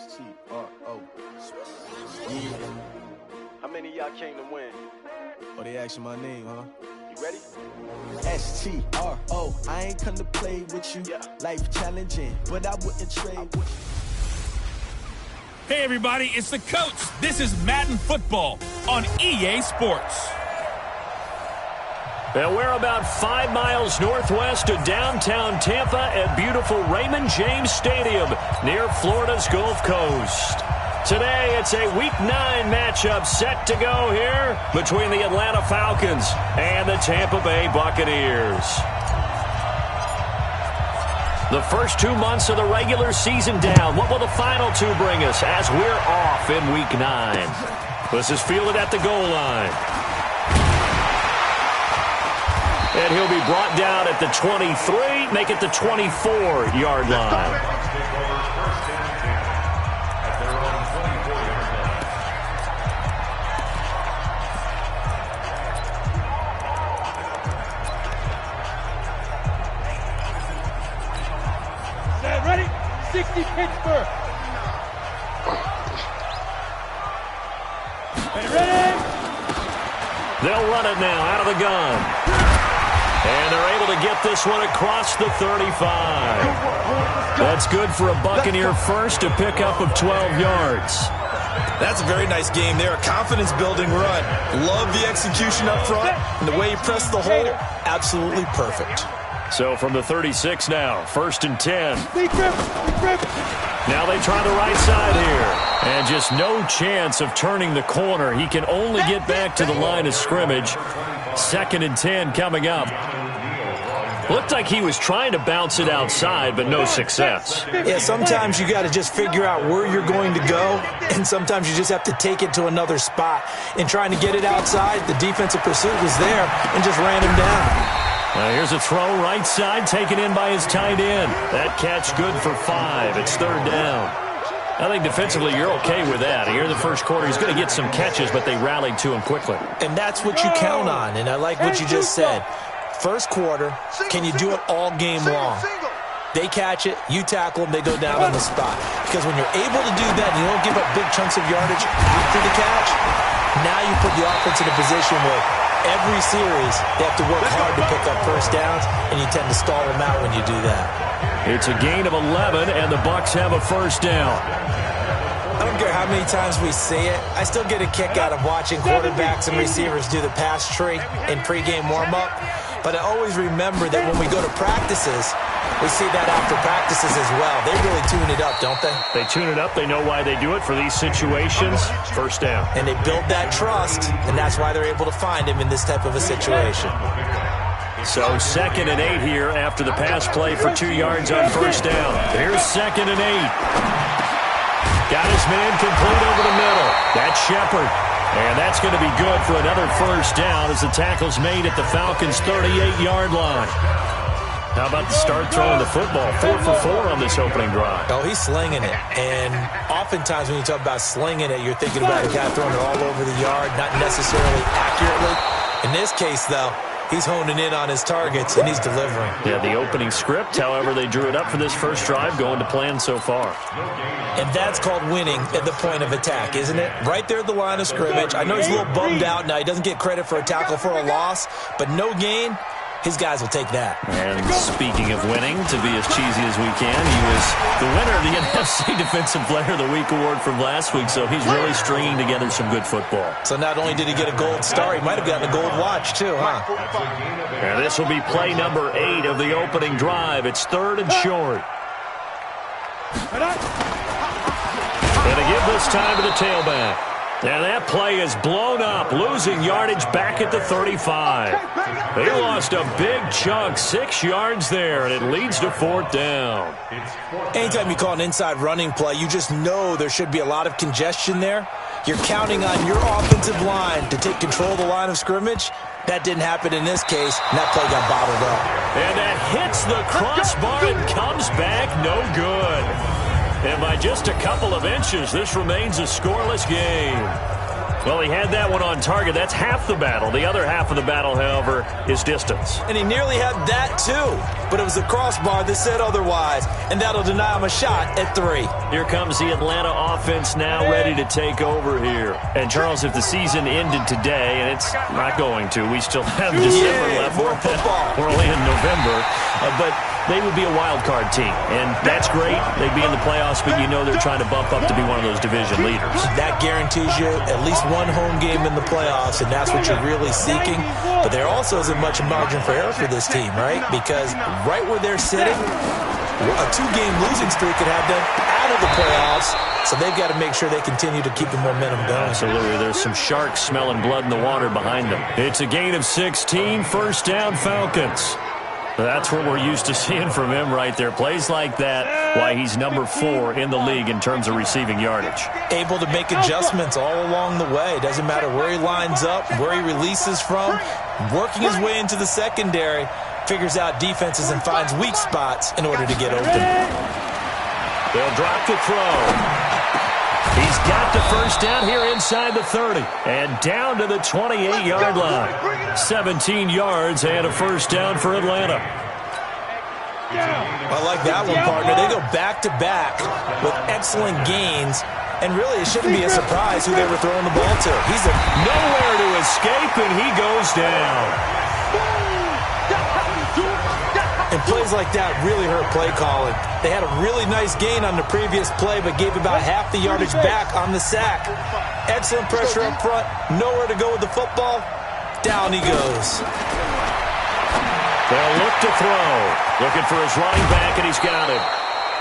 S-T-R-O. Yeah. How many of y'all came to win? Oh, they asking my name, huh? You ready? S-T-R-O. I ain't come to play with you. Life challenging, but I wouldn't trade. Hey, everybody, it's the coach. This is Madden Football on EA Sports. And we're about 5 miles northwest of downtown Tampa at beautiful Raymond James Stadium near Florida's Gulf Coast. Today, it's a Week 9 matchup set to go here between the Atlanta Falcons and the Tampa Bay Buccaneers. The first 2 months of the regular season down. What will the final 2 bring us as we're off in Week 9? This is fielded at the goal line. And he'll be brought down at the 23, make it the 24-yard line. Ready? 60 Pittsburgh. Ready? They'll run it now out of the gun. And they're able to get this one across the 35. That's good for a Buccaneer first, a pickup of 12 yards. That's a very nice game there. A confidence-building run. Love the execution up front. And the way he pressed the hole, absolutely perfect. So from the 36 now, 1st and 10. Now they try the right side here. And just no chance of turning the corner. He can only get back to the line of scrimmage. 2nd and 10 coming up. Looked like he was trying to bounce it outside, but no success. Yeah, sometimes you got to just figure out where you're going to go, and sometimes you just have to take it to another spot. In trying to get it outside, the defensive pursuit was there and just ran him down. Here's a throw right side taken in by his tight end. That catch good for 5. It's 3rd down. I think defensively you're okay with that. Here in the first quarter, he's going to get some catches, but they rallied to him quickly. And that's what you count on, and I like what you just said. First quarter, can you do it all game long? They catch it, you tackle them, they go down on the spot. Because when you're able to do that, you don't give up big chunks of yardage after the catch, now you put the offense in a position where every series they have to work hard to pick up first downs, and you tend to stall them out when you do that. It's a gain of 11, and the Bucs have a first down. I don't care how many times we see it. I still get a kick out of watching quarterbacks and receivers do the pass tree in pregame warm-up. But I always remember that when we go to practices, we see that after practices as well. They really tune it up, don't they? They tune it up. They know why they do it for these situations. First down. And they build that trust, and that's why they're able to find him in this type of a situation. So 2nd and 8 here after the pass play for 2 yards on first down. Here's 2nd and 8. Got his man complete over the middle. That's Shepard. And that's going to be good for another first down as the tackle's made at the Falcons' 38-yard line. How about the start throwing the football? 4 for 4 on this opening drive. Oh, he's slinging it. And oftentimes when you talk about slinging it, you're thinking about a guy throwing it all over the yard, not necessarily accurately. In this case, though, he's honing in on his targets, and he's delivering. Yeah, the opening script, however, they drew it up for this first drive, going to plan so far. And that's called winning at the point of attack, isn't it? Right there at the line of scrimmage. I know he's a little bummed out now. He doesn't get credit for a tackle for a loss, but no gain, his guys will take that. And speaking of winning, to be as cheesy as we can, he was the winner of the NFC Defensive Player of the Week award from last week, so he's really stringing together some good football. So not only did he get a gold star, he might have gotten a gold watch too, huh? And this will be play number 8 of the opening drive. It's 3rd and short. And to give this time to the tailback. And that play is blown up, losing yardage back at the 35. They lost a big chunk, 6 yards there, and it leads to 4th down. Anytime you call an inside running play, you just know there should be a lot of congestion there. You're counting on your offensive line to take control of the line of scrimmage. That didn't happen in this case, and that play got bottled up. And that hits the crossbar and comes back no good. And by just a couple of inches, this remains a scoreless game. Well, he had that one on target. That's half the battle. The other half of the battle, however, is distance. And he nearly had that, too. But it was the crossbar that said otherwise, and that'll deny him a shot at 3. Here comes the Atlanta offense now ready to take over here. And, Charles, if the season ended today, and it's not going to, we still have December left. More football. We're only in November. But they would be a wild card team, and that's great. They'd be in the playoffs, but you know they're trying to bump up to be one of those division leaders. That guarantees you at least one home game in the playoffs, and that's what you're really seeking. But there also isn't much margin for error for this team, right? Because right where they're sitting, a 2-game losing streak could have them out of the playoffs, so they've got to make sure they continue to keep the momentum going. Absolutely. There's some sharks smelling blood in the water behind them. It's a gain of 16, first down Falcons. That's what we're used to seeing from him right there. Plays like that, why he's number 4 in the league in terms of receiving yardage. Able to make adjustments all along the way. Doesn't matter where he lines up, where he releases from. Working his way into the secondary, figures out defenses and finds weak spots in order to get open. They'll drop the throw. He's got the first down here inside the 30 and down to the 28-yard line. 17 yards and a first down for Atlanta. I like that one, partner. They go back-to-back with excellent gains, and really it shouldn't be a surprise who they were throwing the ball to. He's nowhere to escape, and he goes down. And plays like that really hurt play calling. They had a really nice gain on the previous play, but gave about half the yardage back on the sack. Excellent pressure up front. Nowhere to go with the football. Down he goes. They'll look to throw. Looking for his running back, and he's got it.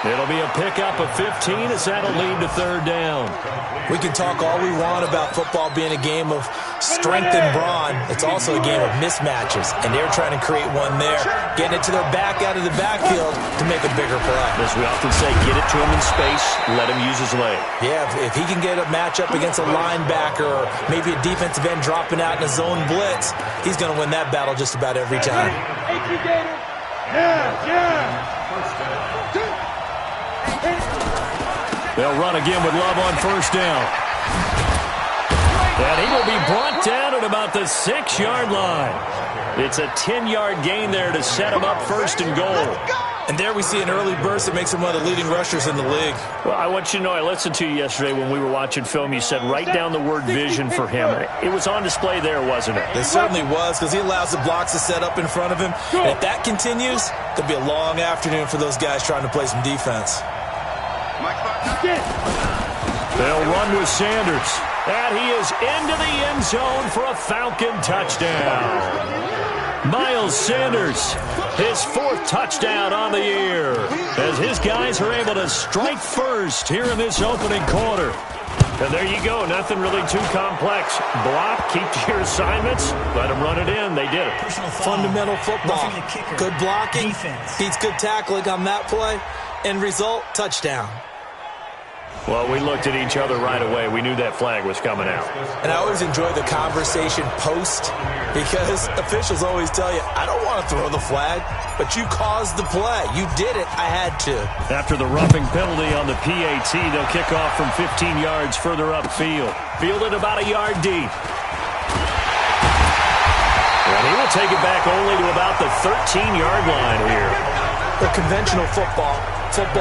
It'll be a pickup of 15 as that'll lead to third down. We can talk all we want about football being a game of strength and brawn. It's also a game of mismatches, and they're trying to create one there, getting it to their back out of the backfield to make a bigger play. As we often say, get it to him in space, let him use his leg. Yeah, if he can get a matchup against a linebacker or maybe a defensive end dropping out in a zone blitz, he's going to win that battle just about every time. They'll run again with Love on first down. And he will be brought down at about the 6-yard line. It's a 10-yard gain there to set him up first and goal. And there we see an early burst that makes him one of the leading rushers in the league. Well, I want you to know, I listened to you yesterday when we were watching film. You said write down the word vision for him. It was on display there, wasn't it? It certainly was, because he allows the blocks to set up in front of him. And if that continues, it'll be a long afternoon for those guys trying to play some defense. They'll run with Sanders. And he is into the end zone for a Falcon touchdown. Miles Sanders, his 4th touchdown on the year, as his guys are able to strike first here in this opening quarter. And there you go, nothing really too complex. Block, keep to your assignments, let them run it in. They did it. Fundamental football. Good blocking, beats good tackling on that play. End result, touchdown. Well, we looked at each other right away. We knew that flag was coming out. And I always enjoy the conversation post, because officials always tell you, I don't want to throw the flag, but you caused the play. You did it. I had to. After the roughing penalty on the PAT, they'll kick off from 15 yards further upfield. Fielded about a yard deep. And he will take it back only to about the 13-yard line here. The conventional football 101,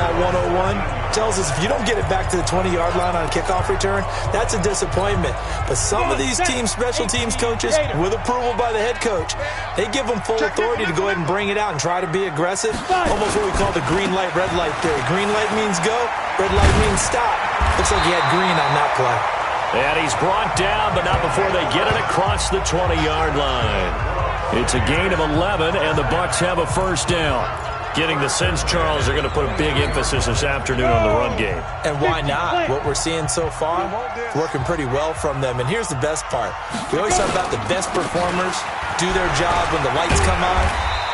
tells us if you don't get it back to the 20-yard line on a kickoff return, that's a disappointment. But some of these teams, special teams coaches, with approval by the head coach, they give them full authority to go ahead and bring it out and try to be aggressive. Almost what we call the green light, red light theory. Green light means go, red light means stop. Looks like he had green on that play. And he's brought down, but not before they get it across the 20-yard line. It's a gain of 11, and the Bucs have a first down. Getting the sense, Charles, they're going to put a big emphasis this afternoon on the run game. And why not? What we're seeing so far, working pretty well from them. And here's the best part. We always talk about the best performers do their job when the lights come on.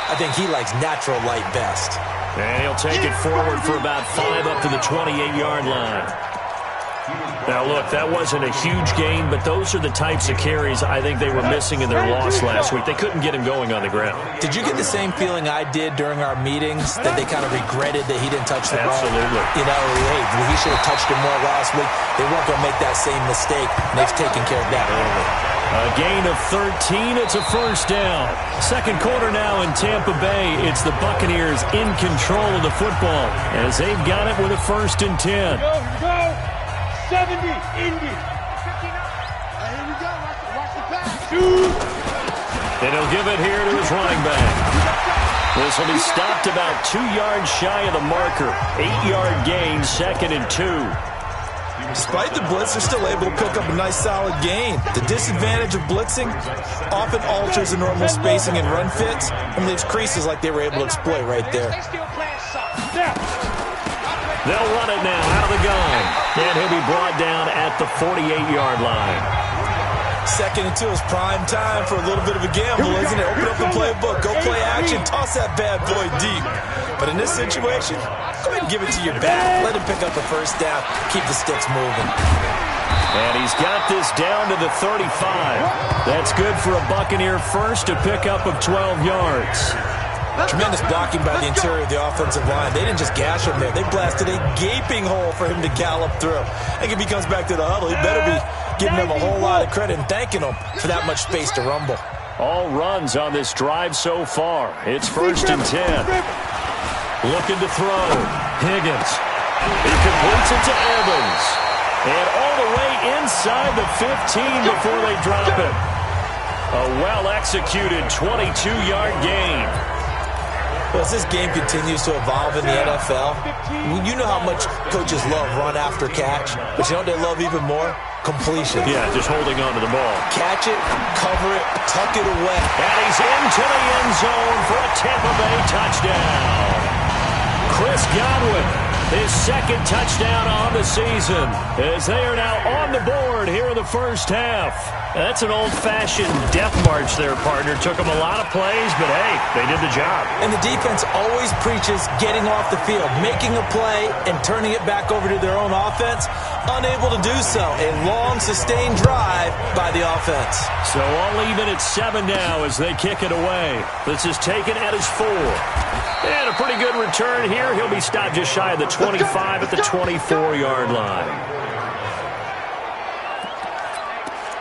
I think he likes natural light best. And he'll take it forward for about 5 up to the 28-yard line. Now, look, that wasn't a huge gain, but those are the types of carries I think they were missing in their loss last week. They couldn't get him going on the ground. Did you get the same feeling I did during our meetings, that they kind of regretted that he didn't touch the ball? Absolutely. You know, hey, he should have touched it more last week. They weren't going to make that same mistake, and they've taken care of that early. A gain of 13. It's a first down. Second quarter now in Tampa Bay. It's the Buccaneers in control of the football as they've got it with a 1st and 10. Here we go. 70, Indy. 59. Here we go. Watch the pass. Shoot. And he'll give it here to his running back. This will be stopped about 2 yards shy of the marker. 8-yard gain, 2nd and 2. Despite the blitz, they're still able to pick up a nice, solid gain. The disadvantage of blitzing often alters the normal spacing and run fits and leaves creases like they were able to exploit right there. They'll run it now out of the gun. And he'll be brought down at the 48-yard line. 2nd and 2 is prime time for a little bit of a gamble, isn't it? Open up the playbook, go play action, toss that bad boy deep. But in this situation, go ahead and give it to your back. Let him pick up the first down. Keep the sticks moving. And he's got this down to the 35. That's good for a Buccaneer first, a pickup of 12 yards. Tremendous blocking by the interior of the offensive line. They didn't just gash him there. They blasted a gaping hole for him to gallop through. I think if he comes back to the huddle, he better be giving them a whole lot of credit and thanking them for that much space to rumble. All runs on this drive so far. It's 1st and 10. Looking to throw. Higgins. He completes it to Evans. And all the way inside the 15 before they drop it. A well-executed 22-yard gain. Well, as this game continues to evolve in the NFL, you know how much coaches love run after catch, but you know what they love even more? Completion. Yeah, just holding on to the ball. Catch it, cover it, tuck it away. And he's into the end zone for a Tampa Bay touchdown. Chris Godwin, his 2nd touchdown on the season, as they are now on the board here in the first half. That's an old-fashioned death march there, partner. Took them a lot of plays, but hey, they did the job. And the defense always preaches getting off the field, making a play, and turning it back over to their own offense. Unable to do so. A long, sustained drive by the offense. So all even at 7 now as they kick it away. This is taken at his 4. And a pretty good return here. He'll be stopped just shy of the 25 at the 24-yard line.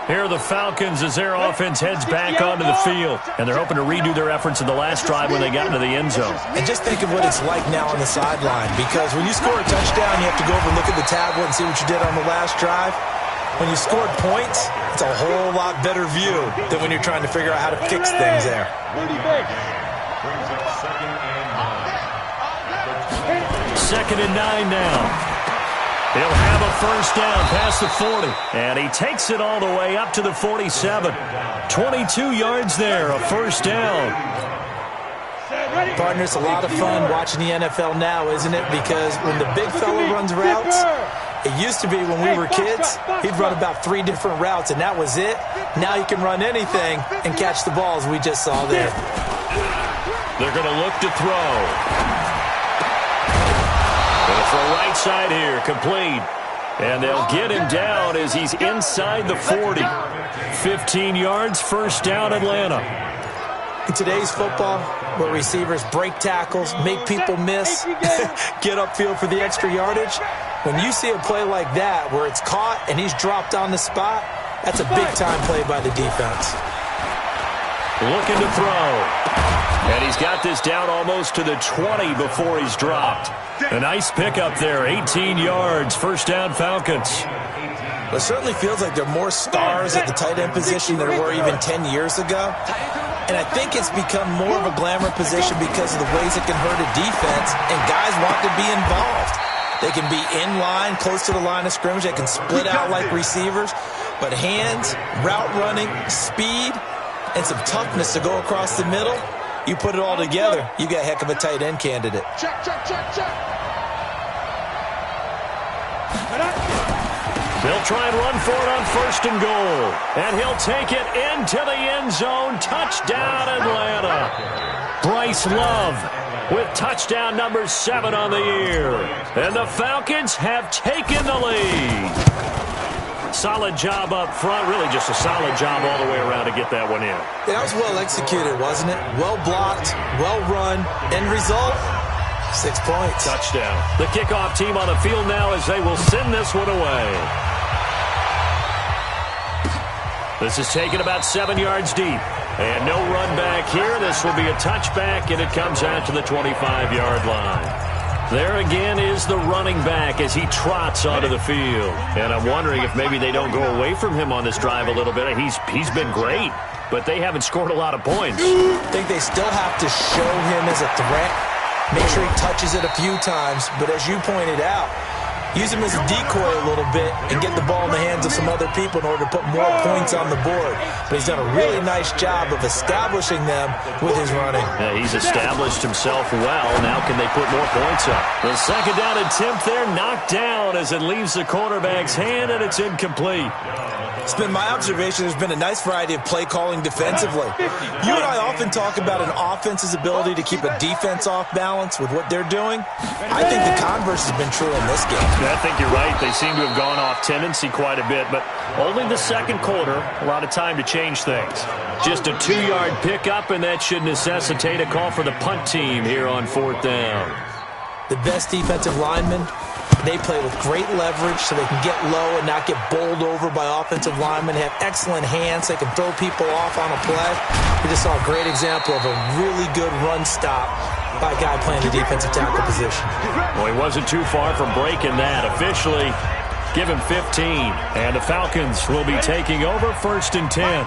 Here are the Falcons as their offense heads back onto the field. And they're hoping to redo their efforts in the last drive when they got into the end zone. And just think of what it's like now on the sideline. Because when you score a touchdown, you have to go over and look at the tablet and see what you did on the last drive. When you scored points, it's a whole lot better view than when you're trying to figure out how to fix things there. 2nd and 9 now. He'll have a first down past the 40. And he takes it all the way up to the 47. 22 yards there, a first down. Partner, it's a lot of fun watching the NFL now, isn't it? Because when the big fella runs routes, it used to be when we were kids, he'd run about 3 different routes, and that was it. Now he can run anything and catch the balls we just saw there. They're going to look to throw. For right side here, complete. And they'll get him down as he's inside the 40. 15 yards, first down, Atlanta. In today's football, where receivers break tackles, make people miss, get upfield for the extra yardage, when you see a play like that where it's caught and he's dropped on the spot, that's a big-time play by the defense. Looking to throw. And he's got this down almost to the 20 before he's dropped. A nice pickup there, 18 yards, first down Falcons. It certainly feels like there are more stars at the tight end position than there were even 10 years ago. And I think it's become more of a glamour position because of the ways it can hurt a defense, and guys want to be involved. They can be in line, close to the line of scrimmage. They can split out like receivers. But hands, route running, speed, and some toughness to go across the middle, you put it all together, you got a heck of a tight end candidate. Check. They'll try and run for it on 1st and goal. And he'll take it into the end zone. Touchdown, Atlanta. Bryce Love with touchdown number 7 on the year. And the Falcons have taken the lead. Solid job up front. Really just a solid job all the way around to get that one in. Yeah, that was well executed, wasn't it? Well blocked, well run. End result, 6 points. Touchdown. The kickoff team on the field now as they will send this one away. This is taken about 7 yards deep. And no run back here. This will be a touchback, and it comes out to the 25-yard line. There again is the running back as he trots onto the field. And I'm wondering if maybe they don't go away from him on this drive a little bit. He's been great, but they haven't scored a lot of points. I think they still have to show him as a threat. Make sure he touches it a few times. But as you pointed out, use him as a decoy a little bit and get the ball in the hands of some other people in order to put more points on the board. But he's done a really nice job of establishing them with his running. Yeah, he's established himself well. Now can they put more points up? The second down attempt there knocked down as it leaves the quarterback's hand, and it's incomplete. It's been my observation there's been a nice variety of play calling defensively. You and I often talk about an offense's ability to keep a defense off balance with what they're doing. I think the converse has been true in this game. I think you're right. They seem to have gone off tendency quite a bit, but only the second quarter, a lot of time to change things. Just a 2-yard pickup, and that should necessitate a call for the punt team here on 4th down. The best defensive linemen, they play with great leverage so they can get low and not get bowled over by offensive linemen. They have excellent hands. They can throw people off on a play. We just saw a great example of a really good run stop by a guy playing the defensive tackle position. Well, he wasn't too far from breaking that. Officially, give him 15. And the Falcons will be taking over 1st and 10.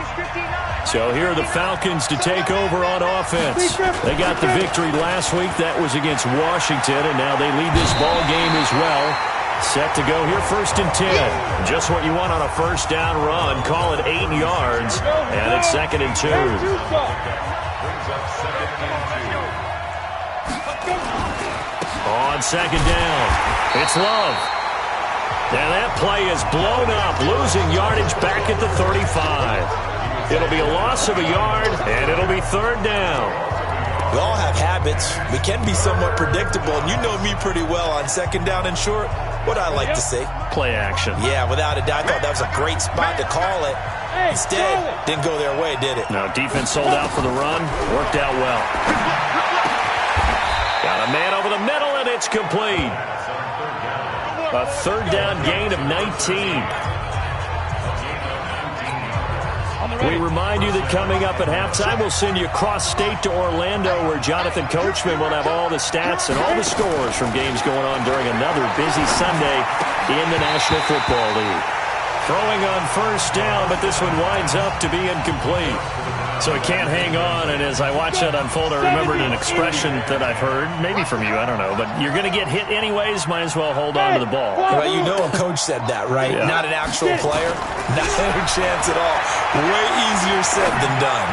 So here are the Falcons to take over on offense. They got the victory last week. That was against Washington, and now they lead this ball game as well. Set to go here 1st and 10. Just what you want on a 1st down run. Call it 8 yards, and it's 2nd and 2. On 2nd down, it's Love. Now that play is blown up, losing yardage back at the 35. It'll be a loss of a yard, and it'll be 3rd down. We all have habits. We can be somewhat predictable, and you know me pretty well on 2nd down and short. What I like to see. Play action. Yeah, without a doubt. I thought that was a great spot to call it. Instead, didn't go their way, did it? No, defense sold out for the run. Worked out well. Got a man over the middle, and it's complete. A 3rd down gain of 19. We remind you that coming up at halftime, we'll send you across state to Orlando, where Jonathan Coachman will have all the stats and all the scores from games going on during another busy Sunday in the National Football League. Throwing on 1st down, but this one winds up to be incomplete. So it can't hang on, and as I watch that unfold, I remembered an expression that I've heard, maybe from you, I don't know, but you're going to get hit anyways, might as well hold on to the ball. Well, you know a coach said that, right? Yeah. Not an actual player. Not a chance at all. Way easier said than done.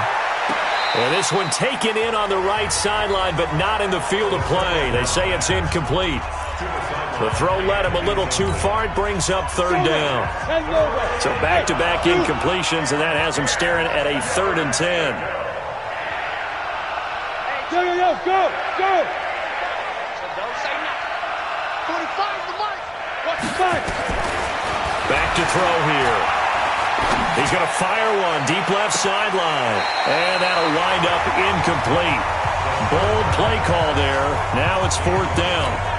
And this one taken in on the right sideline, but not in the field of play. They say it's incomplete. The throw led him a little too far. It brings up 3rd down. So back-to-back incompletions, and that has him staring at a 3rd and 10. Go! Go! Back to throw here. He's going to fire one deep left sideline. And that'll wind up incomplete. Bold play call there. Now it's 4th down.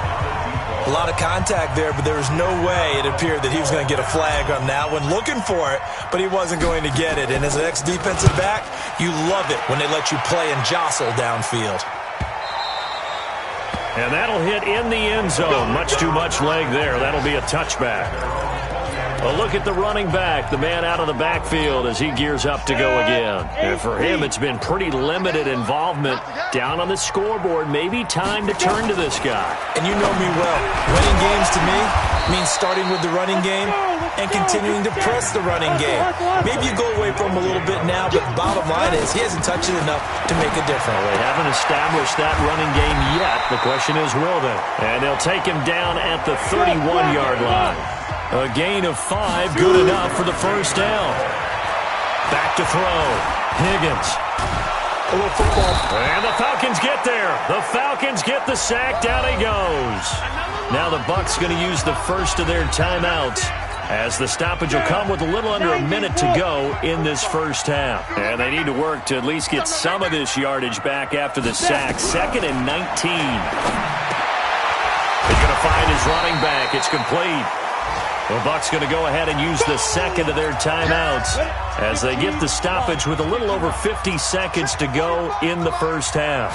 A lot of contact there, but there was no way it appeared that he was going to get a flag on that one. Looking for it, but he wasn't going to get it. And as an ex-defensive back, you love it when they let you play and jostle downfield. And that'll hit in the end zone. Much too much leg there. That'll be a touchback. A look at the running back, the man out of the backfield as he gears up to go again. And for him, it's been pretty limited involvement down on the scoreboard. Maybe time to turn to this guy. And you know me well. Winning games to me means starting with the running game and continuing to press the running game. Maybe you go away from him a little bit now, but the bottom line is he hasn't touched it enough to make a difference. Well, they haven't established that running game yet. The question is, will they? And they'll take him down at the 31-yard line. A gain of 5, good enough for the 1st down. Back to throw. Higgins. A little football. And the Falcons get there. The Falcons get the sack. Down he goes. Now the Bucs going to use the first of their timeouts, as the stoppage will come with a little under a minute to go in this first half. And they need to work to at least get some of this yardage back after the sack. 2nd and 19. He's going to find his running back. It's complete. The Bucs going to go ahead and use the second of their timeouts as they get the stoppage with a little over 50 seconds to go in the first half.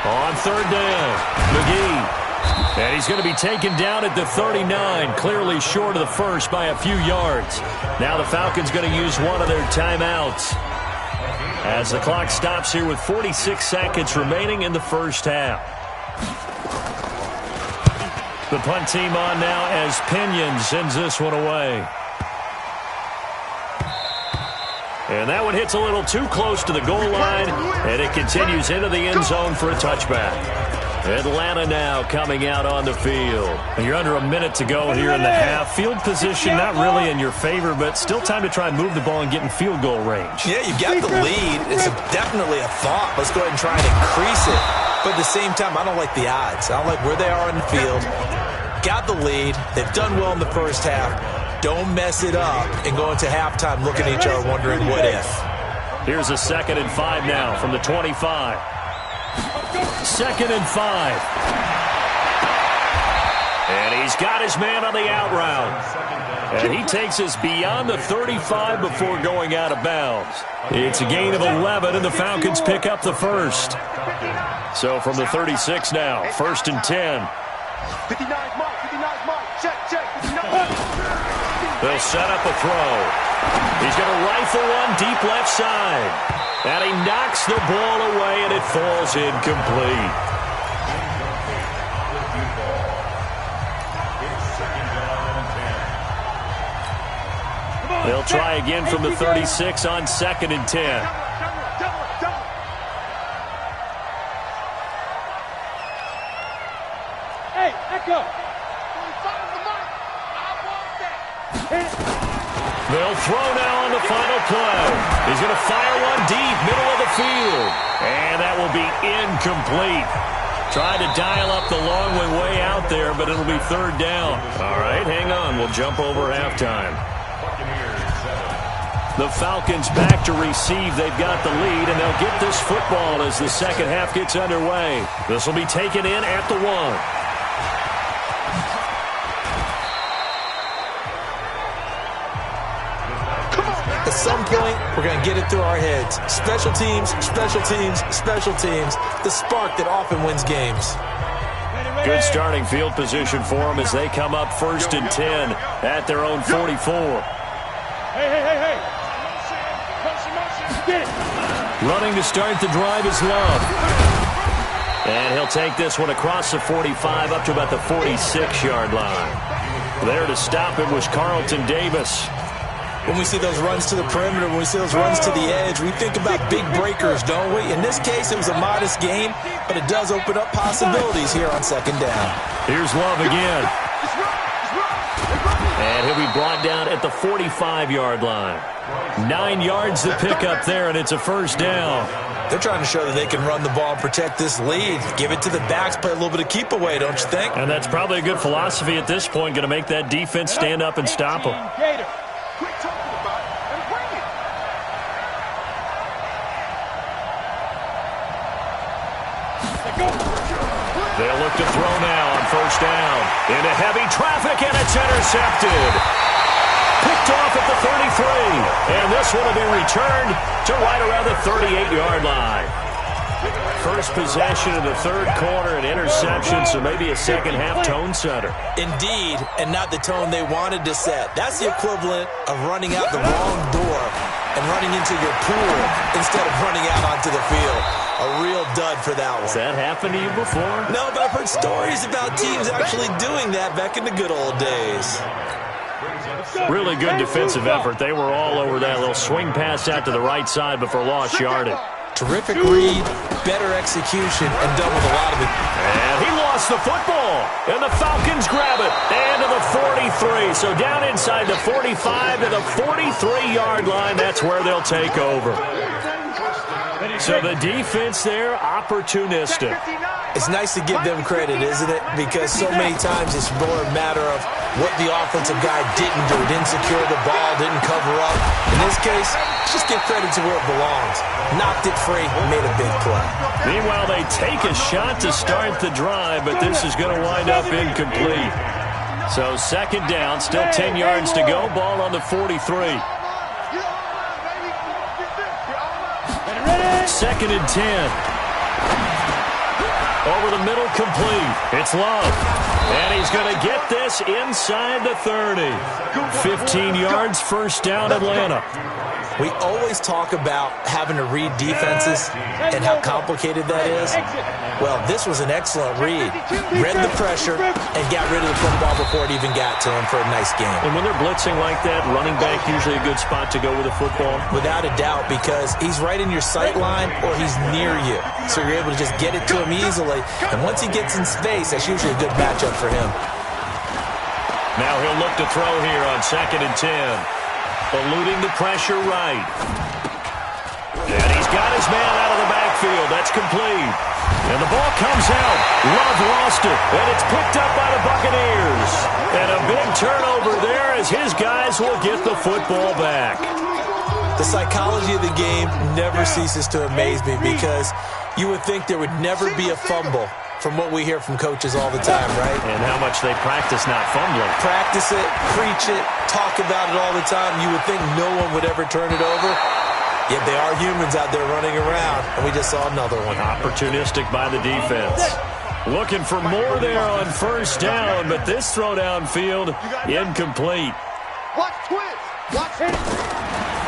On 3rd down, McGee. And he's going to be taken down at the 39, clearly short of the first by a few yards. Now the Falcons going to use one of their timeouts as the clock stops here with 46 seconds remaining in the first half. The punt team on now as Pinion sends this one away. And that one hits a little too close to the goal line, and it continues into the end zone for a touchback. Atlanta now coming out on the field. And you're under a minute to go here in the half. Field position not really in your favor, but still time to try and move the ball and get in field goal range. Yeah, you've got the lead. It's definitely a thought. Let's go ahead and try and increase it. But at the same time, I don't like the odds. I don't like where they are in the field. Got the lead. They've done well in the first half. Don't mess it up and go into halftime looking at each other wondering what if. Here's a 2nd and 5 now from the 25. 2nd and 5. And he's got his man on the out route. And he takes us beyond the 35 before going out of bounds. It's a gain of 11, and the Falcons pick up the first. So from the 36 now, 1st and 10. 59's mark, 59's mark. Check, 59. They'll set up a throw. He's going to rifle one deep left side. And he knocks the ball away, and it falls incomplete. They'll try again from the 36 on 2nd and 10. Hey, Echo. They'll throw now on the final play. He's going to fire one deep, middle of the field. And that will be incomplete. Tried to dial up the long way out there, but it'll be 3rd down. All right, hang on. We'll jump over halftime. The Falcons back to receive. They've got the lead, and they'll get this football as the second half gets underway. This will be taken in at the 1. At some point, we're going to get it through our heads. Special teams, special teams, special teams. The spark that often wins games. Good starting field position for them as they come up 1st and 10 at their own 44. Hey. Get it. Running to start the drive is Love. And he'll take this one across the 45 up to about the 46-yard line. There to stop him was Carlton Davis. When we see those runs to the perimeter, when we see those runs to the edge, we think about big breakers, don't we? In this case, it was a modest game, but it does open up possibilities here on 2nd down. Here's Love again. And he'll be brought down at the 45-yard line. 9 yards to pick up there, and it's a 1st down. They're trying to show that they can run the ball and protect this lead. Give it to the backs, play a little bit of keep away, don't you think? And that's probably a good philosophy at this point, going to make that defense stand up and stop them. They'll look to throw now on 1st down. Into heavy traffic, and it's intercepted. Picked off at the 33. And this one will be returned to right around the 38-yard line. First possession of the 3rd quarter, an interception, so maybe a second-half tone setter. Indeed, and not the tone they wanted to set. That's the equivalent of running out the wrong door and running into your pool instead of running out onto the field. A real dud for that one. Has that happened to you before? No, but I've heard stories about teams actually doing that back in the good old days. Really good defensive effort. They were all over that little swing pass out to the right side before lost yardage. Terrific read, better execution, and done with a lot of it. And he lost the football, and the Falcons grab it. And to the 43. So down inside the 45 to the 43-yard line. That's where they'll take over. So the defense there, opportunistic. It's nice to give them credit, isn't it? Because so many times it's more a matter of what the offensive guy didn't do. Didn't secure the ball, didn't cover up. In this case, just give credit to where it belongs. Knocked it free, made a big play. Meanwhile, they take a shot to start the drive, but this is going to wind up incomplete. So second down, still 10 yards to go. Ball on the 43. Second and 10. Over the middle, complete. It's Love. And he's going to get this inside the 30. 15 yards, first down, Atlanta. We always talk about having to read defenses and how complicated that is. Well, this was an excellent read. Read the pressure and got rid of the football before it even got to him for a nice game. And when they're blitzing like that, running back usually a good spot to go with the football? Without a doubt, because he's right in your sight line or he's near you. So you're able to just get it to him easily. And once he gets in space, that's usually a good matchup for him. Now he'll look to throw here on second and 10. Eluding the pressure right. And he's got his man out of the backfield. That's complete. And the ball comes out. Love lost it. And it's picked up by the Buccaneers. And a big turnover there as his guys will get the football back. The psychology of the game never ceases to amaze me because you would think there would never be a fumble from what we hear from coaches all the time, right? And how much they practice not fumbling. Practice it, preach it, talk about it all the time. You would think no one would ever turn it over. Yet they are humans out there running around, and we just saw another one. Opportunistic by the defense. Looking for more there on first down, but this throw downfield incomplete. Watch twist. Watch hit.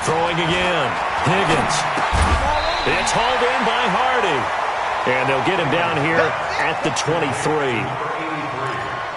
Throwing again. Higgins. It's hauled in by Hardy. And they'll get him down here at the 23.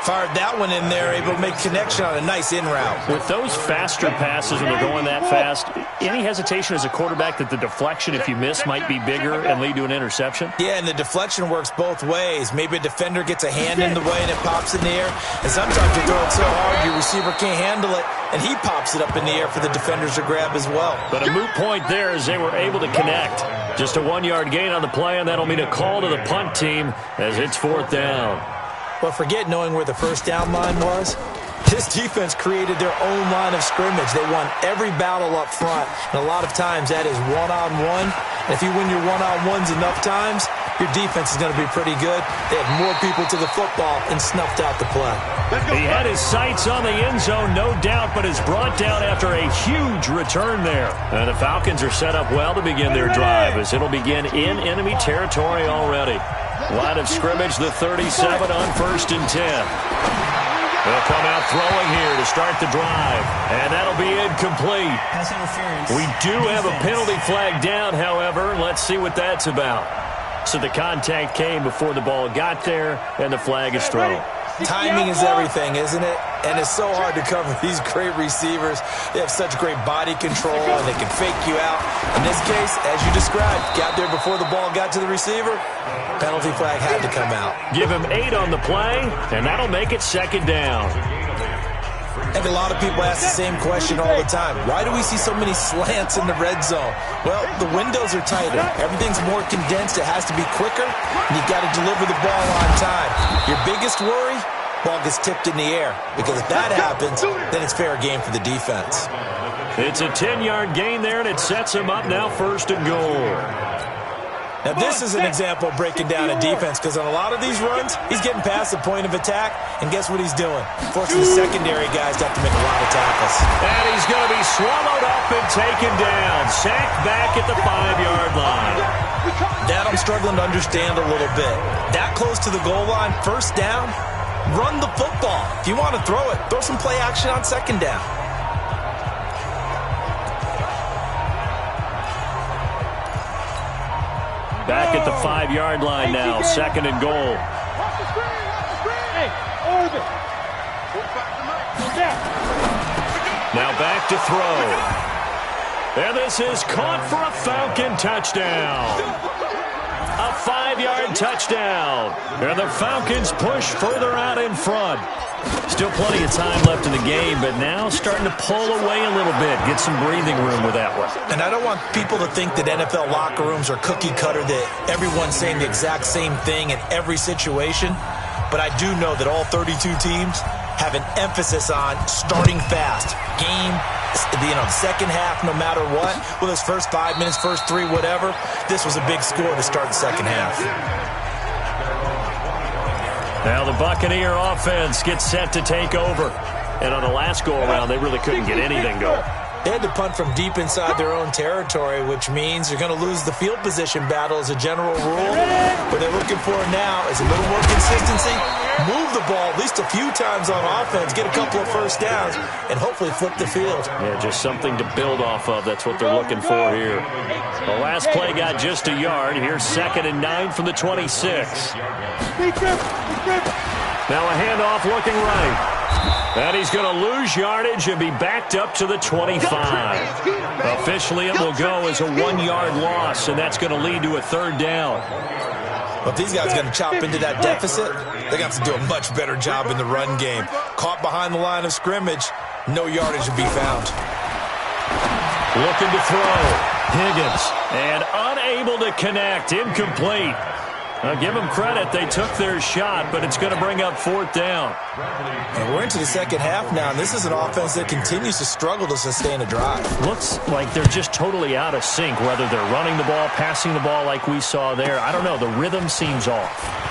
Fired that one in there, able to make connection on a nice in route. With those faster passes when they're going that fast, any hesitation as a quarterback that the deflection, if you miss, might be bigger and lead to an interception? Yeah, and the deflection works both ways. Maybe a defender gets a hand in the way and it pops in the air. And sometimes you throw it so hard your receiver can't handle it, and he pops it up in the air for the defenders to grab as well. But a moot point there as they were able to connect. Just a 1-yard gain on the play, and that'll mean a call to the punt team as it's fourth down. Well, forget knowing where the first down line was. This defense created their own line of scrimmage. They won every battle up front, and a lot of times that is one-on-one. And if you win your one-on-ones enough times, your defense is going to be pretty good. They have more people to the football and snuffed out the play. He had his sights on the end zone, no doubt, but is brought down after a huge return there. And the Falcons are set up well to begin their drive as it'll begin in enemy territory already. Line of scrimmage, the 37 on first and 10. They'll come out throwing here to start the drive, and that'll be incomplete. Pass interference. We do have a penalty flag down, however. Let's see what that's about. So the contact came before the ball got there, and the flag is thrown. Timing is everything, isn't it? And it's so hard to cover these great receivers. They have such great body control, and they can fake you out. In this case, as you described, got there before the ball got to the receiver. Penalty flag had to come out. Give him 8 on the play, and that'll make it second down. I think a lot of people ask the same question all the time. Why do we see so many slants in the red zone? Well, the windows are tighter. Everything's more condensed. It has to be quicker, and you've got to deliver the ball on time. Your biggest worry? Ball gets tipped in the air. Because if that happens, then it's fair game for the defense. It's a 10-yard gain there, and it sets him up now first and goal. Now, this is an example of breaking down a defense because on a lot of these runs, he's getting past the point of attack, and guess what he's doing? Forcing the secondary guys to have to make a lot of tackles. And he's going to be swallowed up and taken down. Sacked back at the 5-yard line. That I'm struggling to understand a little bit. That close to the goal line, first down, run the football. If you want to throw it, throw some play action on second down. Back at the 5-yard line now, second and goal. Now back to throw. And this is caught for a Falcon touchdown. A 5-yard touchdown. And the Falcons push further out in front. Still plenty of time left in the game, but now starting to pull away a little bit, get some breathing room with that one. And I don't want people to think that NFL locker rooms are cookie cutter, that everyone's saying the exact same thing in every situation. But I do know that all 32 teams have an emphasis on starting fast. Game, the second half, no matter what, whether it's first 5 minutes, first 3, whatever, this was a big score to start the second half. Now the Buccaneer offense gets set to take over. And on the last go-around, they really couldn't get anything going. They had to punt from deep inside their own territory, which means you're going to lose the field position battle as a general rule. What they're looking for now is a little more consistency, move the ball at least a few times on offense, get a couple of first downs, and hopefully flip the field. Yeah, just something to build off of. That's what they're looking for here. The last play got just a yard. Here's 2nd and 9 from the 26. Now a handoff looking right. And he's going to lose yardage and be backed up to the 25. Officially, it will go as a 1-yard loss, and that's going to lead to a 3rd down. Well, if these guys are going to chop into that deficit, they're going to have to do a much better job in the run game. Caught behind the line of scrimmage, no yardage to be found. Looking to throw. Higgins. And unable to connect. Incomplete. Now, give them credit. They took their shot, but it's going to bring up 4th down. And we're into the second half now, and this is an offense that continues to struggle to sustain a drive. Looks like they're just totally out of sync, whether they're running the ball, passing the ball like we saw there. I don't know. The rhythm seems off.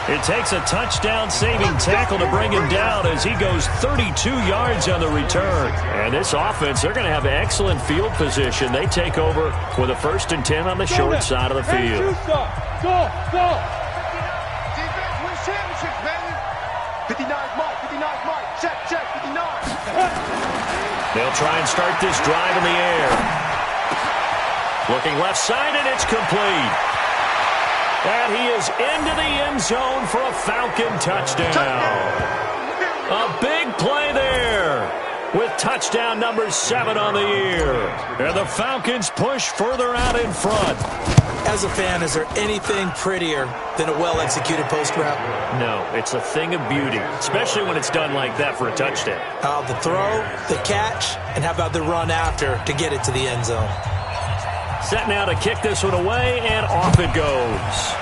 It takes a touchdown-saving tackle to bring him down as he goes 32 yards on the return. And this offense, they're going to have excellent field position. They take over with a 1st and 10 on the short side of the field. Go! Defense wins championships, baby! 59's Mike, 59's Mike. Check, 59. They'll try and start this drive in the air. Looking left side, and it's complete. And he is into the end zone for a Falcon touchdown. A big play there with touchdown number 7 on the year. And the Falcons push further out in front. As a fan, is there anything prettier than a well-executed post route? No, it's a thing of beauty, especially when it's done like that for a touchdown. The throw, the catch, and how about the run after to get it to the end zone? Set now to kick this one away, and off it goes.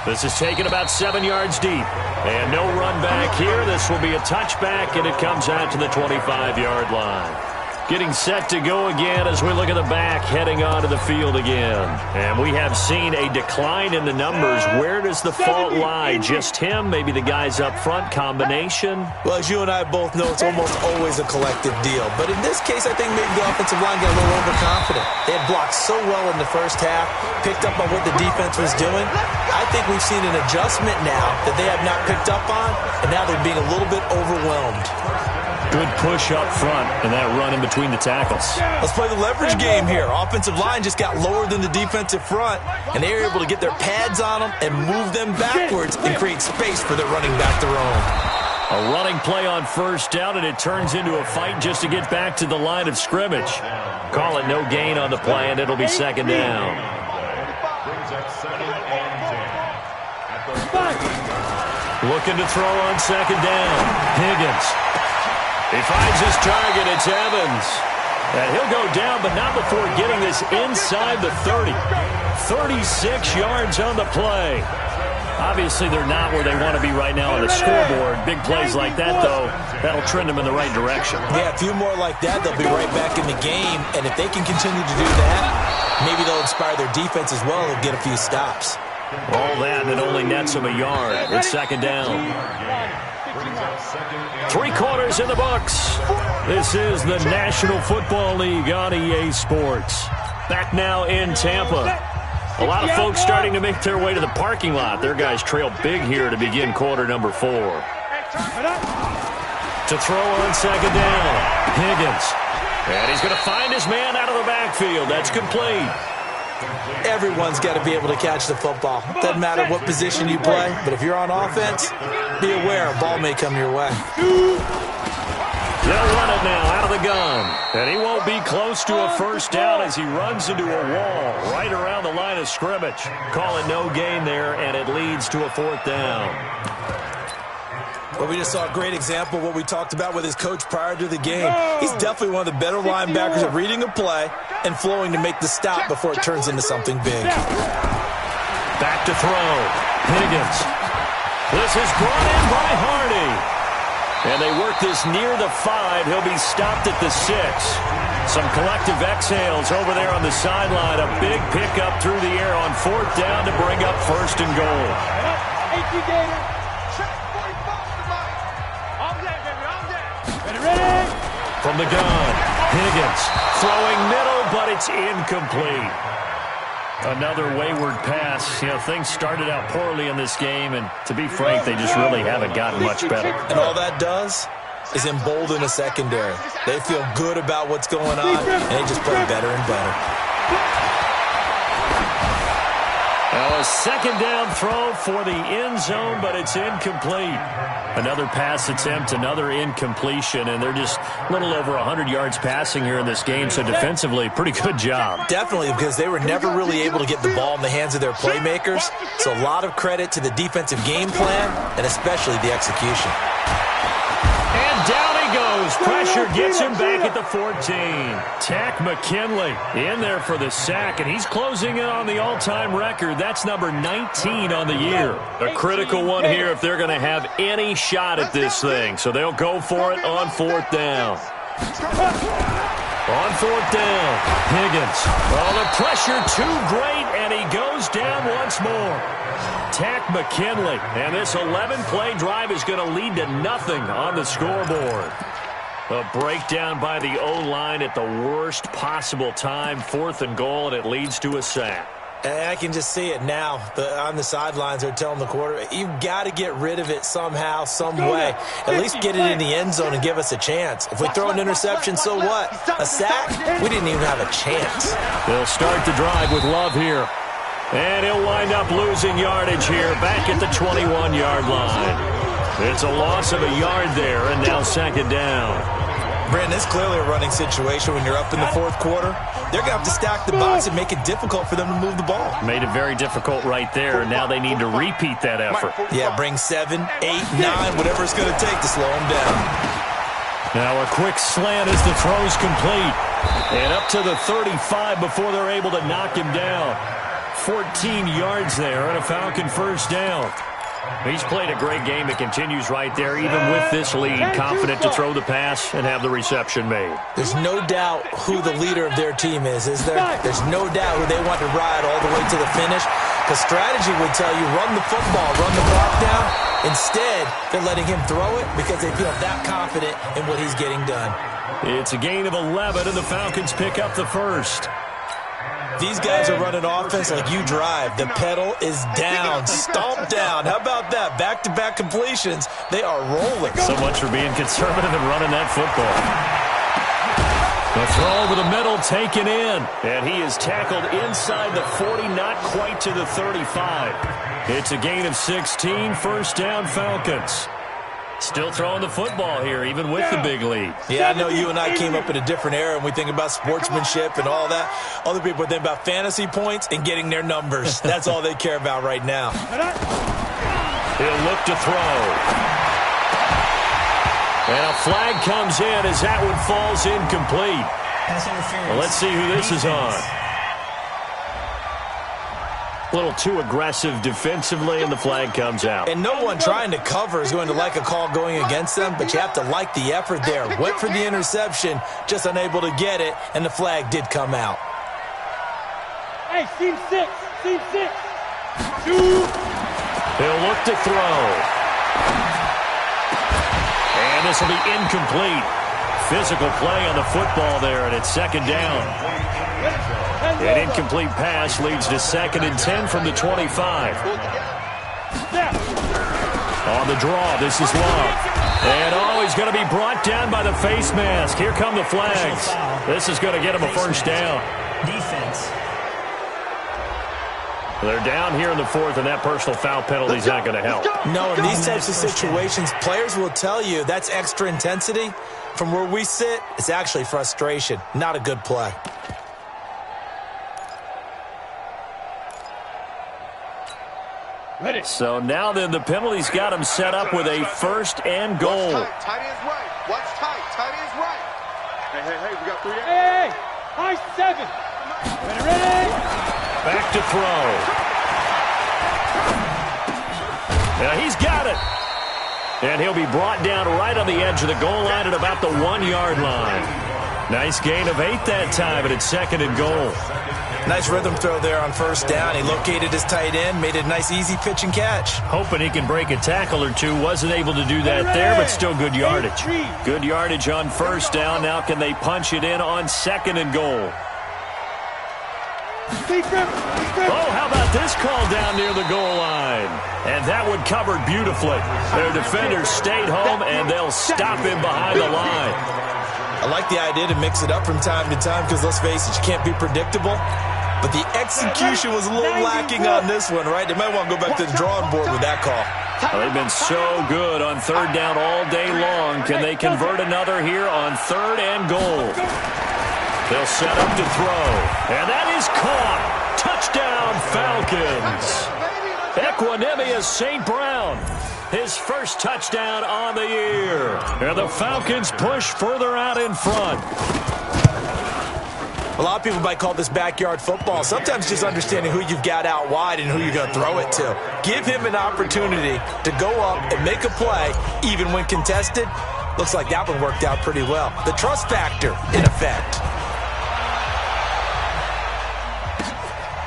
This is taken about 7 yards deep. And no run back here. This will be a touchback, and it comes out to the 25-yard line. Getting set to go again as we look at the back, heading onto the field again. And we have seen a decline in the numbers. Where does the fault lie? Just him? Maybe the guys up front? Combination? Well, as you and I both know, it's almost always a collective deal. But in this case, I think maybe the offensive line got a little overconfident. They had blocked so well in the first half, picked up on what the defense was doing. I think we've seen an adjustment now that they have not picked up on, and now they're being a little bit overwhelmed. Good push up front, and that run in between the tackles. Let's play the leverage game here. Offensive line just got lower than the defensive front, and they were able to get their pads on them and move them backwards and create space for their running back to roam. A running play on 1st down, and it turns into a fight just to get back to the line of scrimmage. Call it no gain on the play, and it'll be 2nd down. Looking to throw on 2nd down. Higgins. He finds his target. It's Evans. And he'll go down, but not before getting this inside the 30. 36 yards on the play. Obviously, they're not where they want to be right now on the scoreboard. Big plays like that, though, that'll trend them in the right direction. Yeah, a few more like that, they'll be right back in the game. And if they can continue to do that, maybe they'll inspire their defense as well and get a few stops. All that, and it only nets them a yard. It's 2nd down. 3 quarters in the books. This is the National Football League on EA Sports. Back now in Tampa. A lot of folks starting to make their way to the parking lot. Their guys trail big here to begin quarter number 4. To throw on 2nd down. Higgins. And he's going to find his man out of the backfield. That's complete. Everyone's got to be able to catch the football. Doesn't matter what position you play, but if you're on offense, be aware a ball may come your way. They'll run it now out of the gun. And he won't be close to a first down as he runs into a wall right around the line of scrimmage. Calling no gain there, and it leads to a fourth down. Well, we just saw a great example of what we talked about with his coach prior to the game. He's definitely one of the better linebackers at reading a play and flowing to make the stop before it turns into something big. Back to throw. Higgins. This is brought in by Hardy. And they work this near the 5. He'll be stopped at the 6. Some collective exhales over there on the sideline. A big pickup through the air on fourth down to bring up first and goal. From the gun, Higgins throwing middle, but it's incomplete. Another wayward pass. You know, things started out poorly in this game, and to be frank, they just really haven't gotten much better. And all that does is embolden a secondary. They feel good about what's going on, and they just play better and better. Now a second down throw for the end zone, but it's incomplete. Another pass attempt, another incompletion, and they're just a little over 100 yards passing here in this game, so defensively, pretty good job. Definitely, because they were never really able to get the ball in the hands of their playmakers, so a lot of credit to the defensive game plan, and especially the execution. And down he goes. Pressure gets him back at the 14. Tack McKinley in there for the sack, and he's closing in on the all-time record. That's number 19 on the year. A critical one here if they're going to have any shot at this thing. So they'll go for it on fourth down. On fourth down, Higgins. Oh, the pressure too great, and he goes down once more. Tack McKinley, and this 11-play drive is going to lead to nothing on the scoreboard. A breakdown by the O-line at the worst possible time, fourth and goal, and it leads to a sack. And I can just see it now. On the sidelines, they're telling the quarterback, you've got to get rid of it somehow, some way. At least get it in the end zone and give us a chance. If we throw an interception, so what? A sack? We didn't even have a chance. They'll start the drive with Love here. And he'll wind up losing yardage here back at the 21-yard line. It's a loss of a yard there, and now second down. Brandon, it's clearly a running situation when you're up in the fourth quarter. They're going to have to stack the box and make it difficult for them to move the ball. Made it very difficult right there, and now they need to repeat that effort. Yeah, bring 7, 8, 9, whatever it's going to take to slow them down. Now a quick slant as the throw's complete. And up to the 35 before they're able to knock him down. 14 yards there and a Falcon first down. He's played a great game. It continues right there, even with this lead. Confident to throw the pass and have the reception made. There's no doubt who the leader of their team is there? There's no doubt who they want to ride all the way to the finish. Because strategy would tell you, run the football, run the clock down. Instead, they're letting him throw it because they feel that confident in what he's getting done. It's a gain of 11, and the Falcons pick up the first. These guys are running offense like you drive. The pedal is down, stomped down. How about that? Back-to-back completions. They are rolling. So much for being conservative and running that football. The throw over the middle, taken in. And he is tackled inside the 40, not quite to the 35. It's a gain of 16, first down Falcons. Still throwing the football here, even with the big lead. Yeah, I know you and I came up in a different era, and we think about sportsmanship and all that. Other people think about fantasy points and getting their numbers. That's all they care about right now. He'll look to throw. And a flag comes in as that one falls incomplete. Well, let's see who this is on. A little too aggressive defensively, and the flag comes out. And no one trying to cover is going to like a call going against them, but you have to like the effort there. Went for the interception, just unable to get it, and the flag did come out. Hey, team 6, team 6. 2. He'll look to throw. And this will be incomplete. Physical play on the football there, and it's second down. An incomplete pass leads to 2nd and 10 from the 25. On the draw, this is Love. And he's going to be brought down by the face mask. Here come the flags. This is going to get him a first down. Defense. They're down here in the fourth, and that personal foul penalty is not going to help. No, in these types of situations, players will tell you that's extra intensity. From where we sit, it's actually frustration. Not a good play. So now then, the penalty's got him set up with a first and goal. Watch tight. Tight ends right. Watch tight. Tight ends right. Hey, we got 3. Hey, high 7. Ready. Back to throw. Now he's got it. And he'll be brought down right on the edge of the goal line at about the 1-yard line. Nice gain of 8 that time, and it's second and goal. Nice rhythm throw there on first down. He located his tight end, made it a nice, easy pitch and catch. Hoping he can break a tackle or two. Wasn't able to do that there, but still good yardage. Good yardage on first down. Now can they punch it in on second and goal? Oh, how about this call down near the goal line? And that one covered beautifully. Their defenders stayed home, and they'll stop him behind the line. I like the idea to mix it up from time to time because, let's face it, you can't be predictable. But the execution was a little lacking on this one, right? They might want to go back to the drawing board with that call. Well, they've been so good on third down all day long. Can they convert another here on third and goal? They'll set up to throw. And that is caught. Touchdown, Falcons. Equanimous St. Brown. His first touchdown on the year. And the Falcons push further out in front. A lot of people might call this backyard football. Sometimes just understanding who you've got out wide and who you're going to throw it to. Give him an opportunity to go up and make a play, even when contested. Looks like that one worked out pretty well. The trust factor, in effect.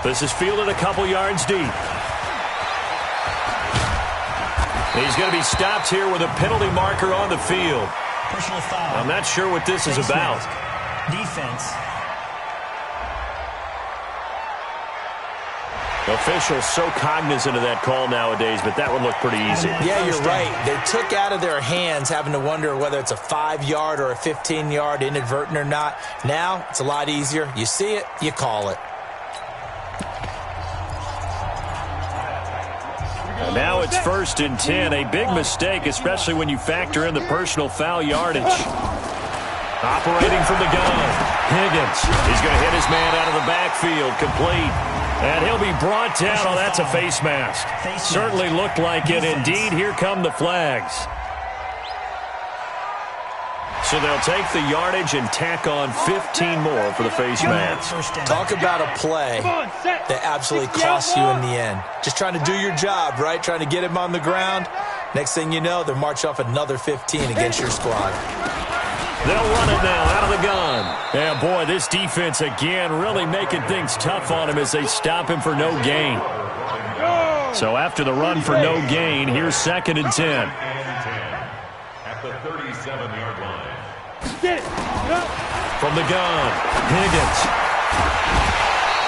This is fielded a couple yards deep. He's going to be stopped here with a penalty marker on the field. Personal foul. I'm not sure what this is about. Defense. Officials so cognizant of that call nowadays, but that one looked pretty easy. Yeah, you're right. They took out of their hands having to wonder whether it's a 5-yard or a 15-yard inadvertent or not. Now, it's a lot easier. You see it, you call it. And now it's 1st and 10. A big mistake, especially when you factor in the personal foul yardage. Operating from the gun, Higgins. He's going to hit his man out of the backfield, complete. And he'll be brought down. Oh, that's a face mask. Certainly looked like it. Indeed, here come the flags. So they'll take the yardage and tack on 15 more for the face mask. Talk about a play that absolutely costs you in the end. Just trying to do your job, right? Trying to get him on the ground. Next thing you know, they'll march off another 15 against your squad. They'll run it now out of the gun. Yeah, boy, this defense again really making things tough on him as they stop him for no gain. So after the run for no gain, here's 2nd and 10. At the 37-yard line. From the gun, Higgins.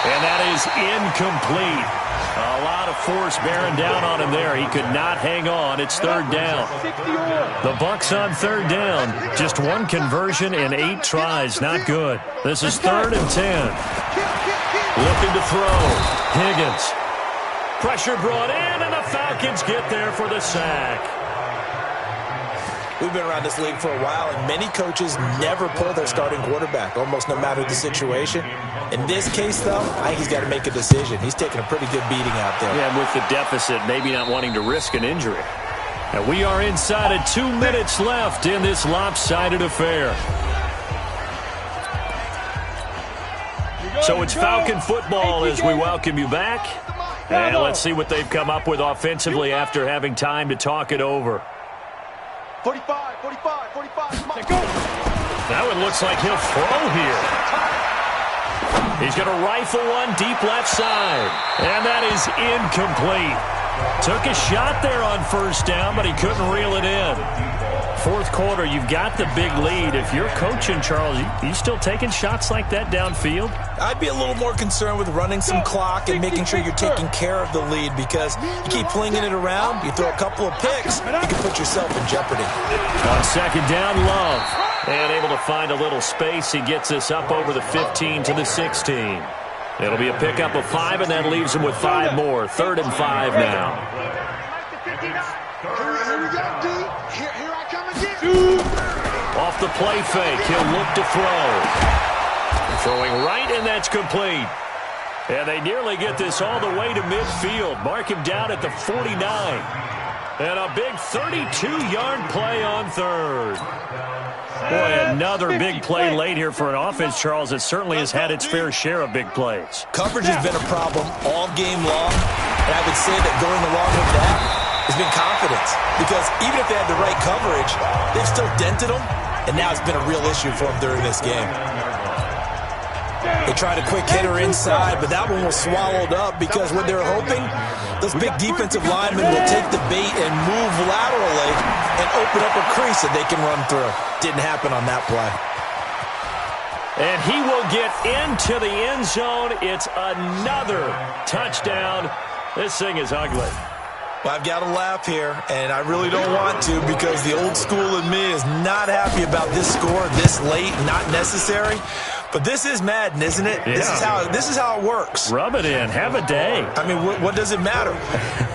And that is incomplete. A lot of force bearing down on him there. He could not hang on. It's 3rd down. The Bucs on 3rd down. Just one conversion in 8 tries. Not good. This is 3rd and 10. Looking to throw. Higgins. Pressure brought in, and the Falcons get there for the sack. We've been around this league for a while, and many coaches never pull their starting quarterback, almost no matter the situation. In this case, though, I think he's got to make a decision. He's taking a pretty good beating out there. Yeah, with the deficit, maybe not wanting to risk an injury. And we are inside of 2 minutes left in this lopsided affair. So it's Falcon football as we welcome you back. And let's see what they've come up with offensively after having time to talk it over. 45. That one looks like he'll throw here. He's going to rifle one deep left side. And that is incomplete. Took a shot there on 1st down, but he couldn't reel it in. 4th quarter, you've got the big lead. If you're coaching, Charles, you still taking shots like that downfield? I'd be a little more concerned with running some clock and making sure you're taking care of the lead, because you keep flinging it around, you throw a couple of picks, you can put yourself in jeopardy. On 2nd down, Love. And able to find a little space. He gets us up over the 15 to the 16. It'll be a pickup of 5, and that leaves them with 5 more. 3rd and 5 now. Here we go, D. Here I come again. Off the play fake, he'll look to throw. Throwing right, and that's complete. And they nearly get this all the way to midfield. Mark him down at the 49. And a big 32-yard play on 3rd. Boy, another big play late here for an offense, Charles, that certainly has had its fair share of big plays. Coverage has been a problem all game long, and I would say that going along with that has been confidence. Because even if they had the right coverage, they've still dented them, and now it's been a real issue for them during this game. They tried a quick hitter inside, but that one was swallowed up because what they're hoping, those big defensive linemen will take the bait and move laterally and open up a crease that they can run through. Didn't happen on that play. And he will get into the end zone. It's another touchdown. This thing is ugly. Well, I've got to laugh here, and I really don't want to because the old school in me is not happy about this score this late, not necessary. But this is Madden, isn't it? Yeah. This is how it works. Rub it in. Have a day. I mean, what does it matter?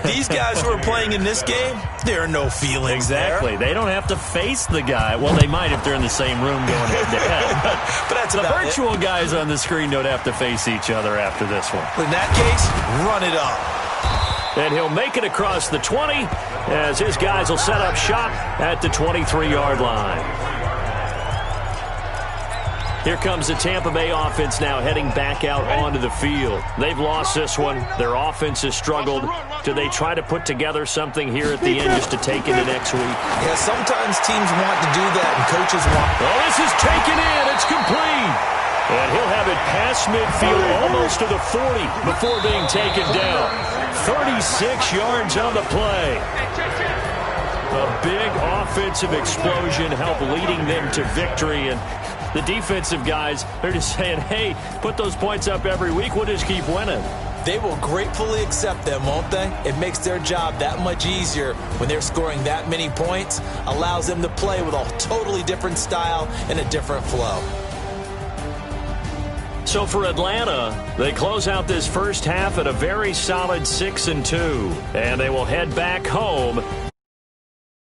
These guys who are playing in this game, there are no feelings Exactly. there. They don't have to face the guy. Well, they might if they're in the same room going head-to-head. But that's the about virtual guys on the screen don't have to face each other after this one. In that case, run it up. And he'll make it across the 20 as his guys will set up shop at the 23-yard line. Here comes the Tampa Bay offense now heading back out onto the field. They've lost this one. Their offense has struggled. Do they try to put together something here at the end just to take into next week? Yeah, sometimes teams want to do that and coaches want. Oh, this is taken in. It's complete. And he'll have it past midfield almost to the 40 before being taken down. 36 yards on the play. A big offensive explosion helped leading them to victory. And the defensive guys, they're just saying, hey, put those points up every week. We'll just keep winning. They will gratefully accept them, won't they? It makes their job that much easier when they're scoring that many points. Allows them to play with a totally different style and a different flow. So for Atlanta, they close out this first half at a very solid 6-2. And they will head back home